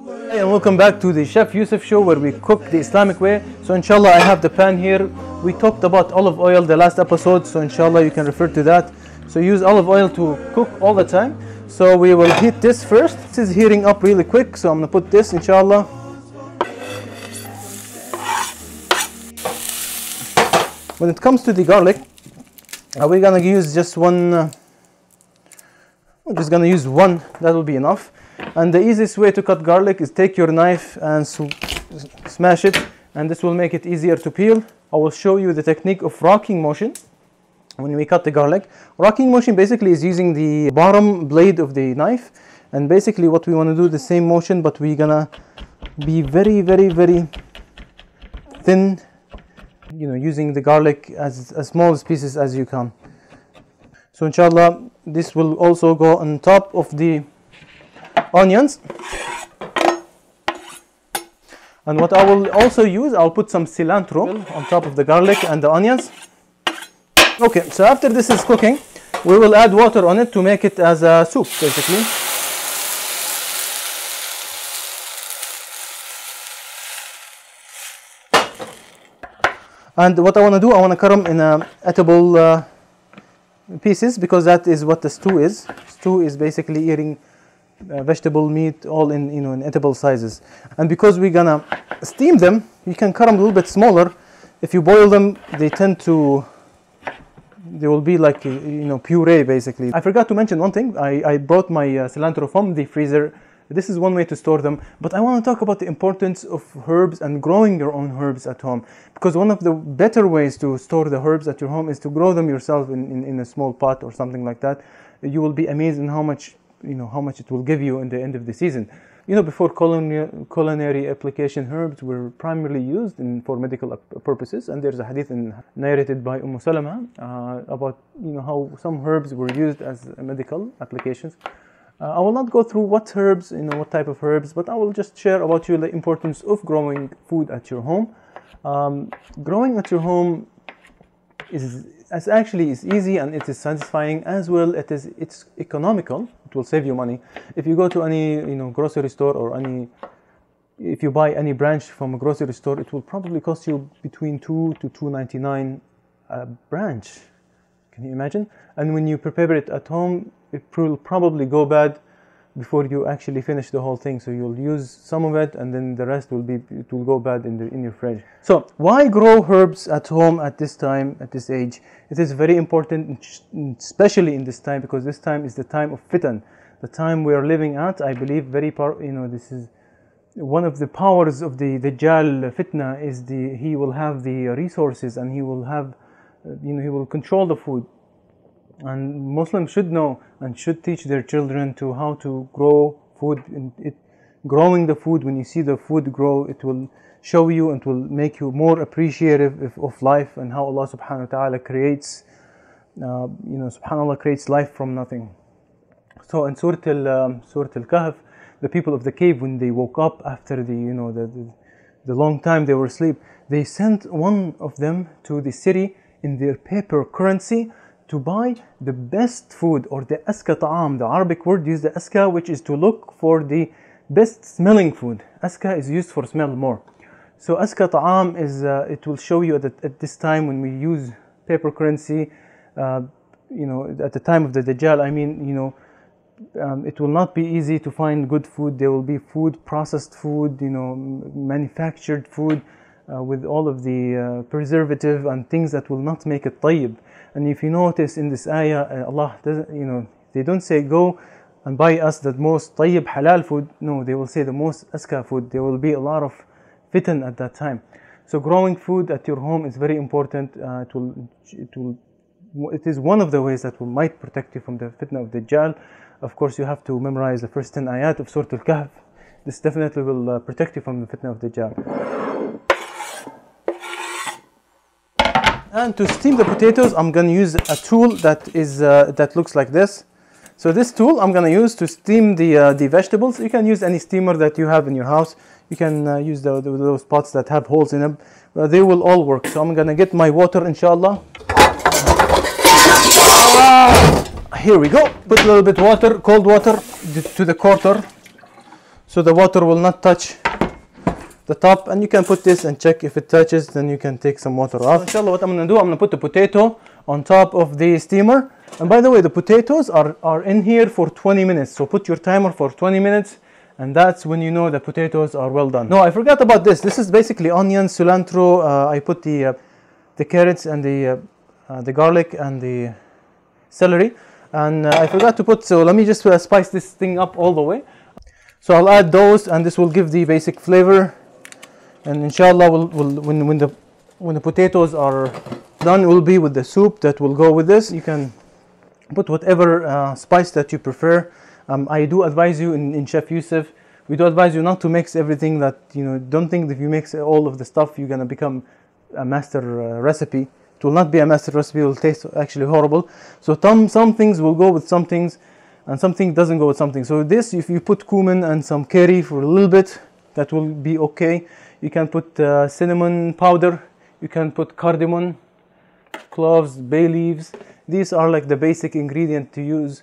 Hey, and welcome back to the Chef Yusuf show where we cook the Islamic way. So inshallah I have the pan here. We talked about olive oil the last episode, so inshallah you can refer to that. So use olive oil to cook all the time. So we will heat this first. This is heating up really quick, so I'm gonna put this inshallah. When it comes to the garlic, we're gonna use just one. We're just gonna use one, that will be enough. And the easiest way to cut garlic is take your knife and smash it, and this will make it easier to peel. I will show you the technique of rocking motion when we cut the garlic. Rocking motion basically is using the bottom blade of the knife, and basically what we want to do the same motion, but we're gonna be very thin, you know, using the garlic as small pieces as you can. So inshallah this will also go on top of the onions. And what I will also use, I'll put some cilantro on top of the garlic and the onions. Okay, so after this is cooking, we will add water on it to make it as a soup basically. And what I want to do, I want to cut them in edible pieces, because that is what the stew is. Stew is basically eating vegetable meat all in, you know, in edible sizes. And because we're gonna steam them, you can cut them a little bit smaller. If you boil them, they will be like, you know, puree basically. I forgot to mention one thing. I brought my cilantro from the freezer. This is one way to store them, but I want to talk about the importance of herbs and growing your own herbs at home, because one of the better ways to store the herbs at your home is to grow them yourself in a small pot or something like that. You will be amazed in how much it will give you in the end of the season. You know, before culinary application, herbs were primarily used for medical purposes, and there's a hadith narrated by Salama about, you know, how some herbs were used as medical applications. I will not go through what herbs, you know, what type of herbs, but I will just share about you the importance of growing food at your home. Growing at your home is easy, and it is satisfying as well. It's economical. It will save you money. If you go to any, you know, grocery store, or if you buy any branch from a grocery store, it will probably cost you between $2 to $2.99 a branch. Can you imagine? And when you prepare it at home, it will probably go bad before you actually finish the whole thing. So you'll use some of it, and then the rest will go bad in your fridge. So why grow herbs at home at this time, at this age? It is very important, especially in this time, because this time is the time of fitan, the time we are living at. I believe this is one of the powers of the Dajjal fitna, is he will have the resources, and he will have, he will control the food. And Muslims should know and should teach their children to how to grow food. Growing the food, when you see the food grow, it will show you and will make you more appreciative of life, and how Allah subhanahu wa ta'ala creates, subhanAllah creates life from nothing. So in Surah Al-Kahf, the people of the cave, when they woke up after the long time they were asleep, they sent one of them to the city in their paper currency to buy the best food, or the aska ta'am. The Arabic word used the aska, which is to look for the best smelling food. Aska is used for smell more. So aska ta'am is, it will show you that at this time when we use paper currency, at the time of the Dajjal, it will not be easy to find good food. There will be processed food, manufactured food with all of the preservative and things that will not make it tayyib. And if you notice in this ayah, Allah doesn't, they don't say go and buy us the most tayyib halal food. No, they will say the most aska food. There will be a lot of fitan at that time. So growing food at your home is very important. It is one of the ways that might protect you from the fitna of Dajjal. Of course, you have to memorize the first 10 ayat of Surah Al-Kahf. This definitely will protect you from the fitna of Dajjal. And to steam the potatoes, I'm going to use a tool that looks like this. So this tool I'm going to use to steam the vegetables. You can use any steamer that you have in your house. You can use those pots that have holes in them. They will all work. So I'm going to get my water, inshallah. Here we go. Put a little bit water, cold water to the quarter. so the water will not touch the top, and you can put this and check if it touches, then you can take some water off. So inshallah, what I'm going to do, I'm going to put the potato on top of the steamer. And by the way, the potatoes are in here for 20 minutes, so put your timer for 20 minutes, and that's when you know the potatoes are well done. No, I forgot about this. This is basically onion, cilantro. I put the carrots and the garlic and the celery, and I forgot to put, so let me just spice this thing up all the way. So I'll add those, and this will give the basic flavor. And inshallah, when the potatoes are done, will be with the soup that will go with this. You can put whatever spice that you prefer. I do advise you in Chef Yusuf, we do advise you not to mix everything. That, you know, don't think that if you mix all of the stuff, you're gonna become a master recipe. It will not be a master recipe. It will taste actually horrible. So some things will go with some things, and something doesn't go with something. So this, if you put cumin and some curry for a little bit, that will be okay. You can put cinnamon powder, you can put cardamom, cloves, bay leaves. These are like the basic ingredient to use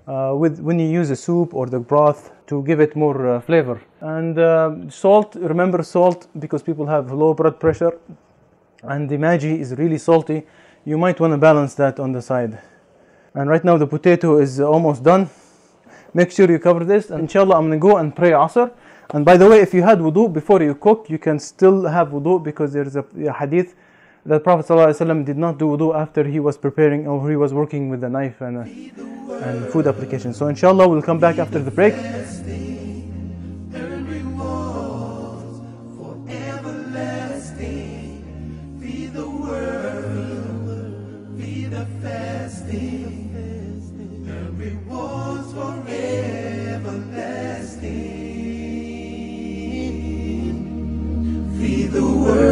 when you use a soup or the broth to give it more flavor. And salt, remember salt, because people have low blood pressure and the Maggi is really salty. You might want to balance that on the side. And right now the potato is almost done. Make sure you cover this, and inshallah I'm going to go and pray Asr. And by the way, if you had wudu before you cook, you can still have wudu, because there's a hadith that Prophet ﷺ did not do wudu after he was preparing, or he was working with a knife and food application. So inshallah we'll come back after the break. The world.